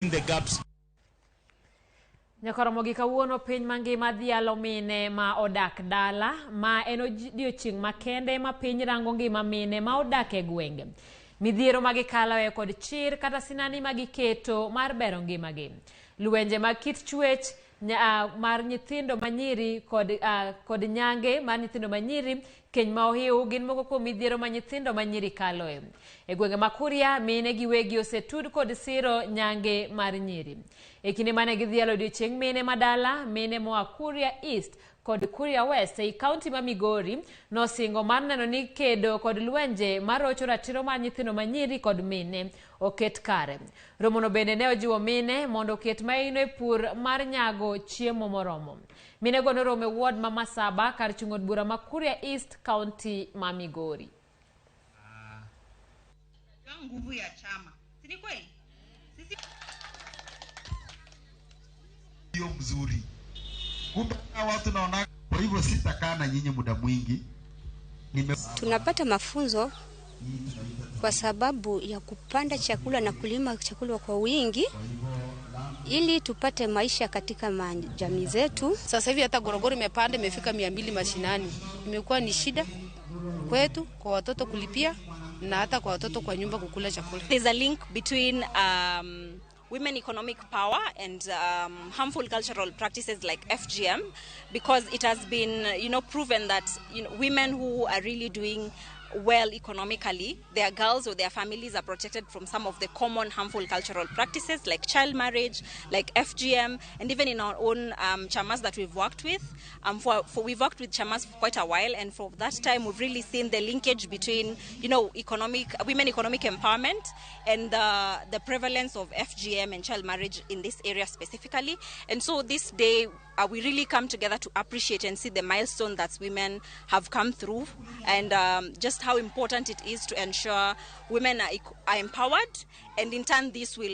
the gaps. Ramogi kawuono piny mangima Dhialo mine ma odak Dala ma en odiochieng' makende ma piny rango ngima mine ma odak e gwenge. Midhiero magikaloe kod chir kata sinani magiketo mar bero ngimagi. Lwenje mag kit chwech mar nyithindo manyiri kod nyange mar nyithindo manyiri keny ma ohiu gin moko kuom midhiero ma nyithindo manyiri kaloe. E gwenge ma Kuria mine giwegi osetud kod siro nyange mar nyiri. E kinde mane gidhialo odiochieng' mine ma Dala, mine moa Kuria East kod Kuria West ei kaunti ma Migori nosingo mar neno ni kedo kod lwenje marocho ratiro mar nyithindo manyiri kod mine oket kare. Romono bende ne ojiwo mine mondo oket maino e pur mar nyago chiemo moromo. Mine go norome ward ma Masaba kar chung' od bura ma Kuria East kaunti ma Migori. Nguvu ya chama. Si kweli? Sisi ndio mzuri. Kumbe watu naona, kwa hivyo sitakaa na nyinyi muda mwingi. Tunapata mafunzo kwa sababu ya kupanda chakula na kulima chakula kwa wingi ili tupate maisha katika jamii zetu. Sasa hivi hata gorogoro imepanda imefika 200 mashinani. Imekuwa ni shida kwetu kwa watoto kulipia na hata kwa watoto kwa nyumba kukula chakula. There's a link between women economic power and harmful cultural practices like FGM, because it has been proven that women who are really doing well economically, their girls or their families are protected from some of the common harmful cultural practices like child marriage, like FGM, and even in our own chamas that we've worked with. We've worked with chamas for quite a while, and for that time we've really seen the linkage between women economic empowerment and the prevalence of FGM and child marriage in this area specifically. And so this day we really come together to appreciate and see the milestone that women have come through, and just how important it is to ensure women are empowered, and in turn this will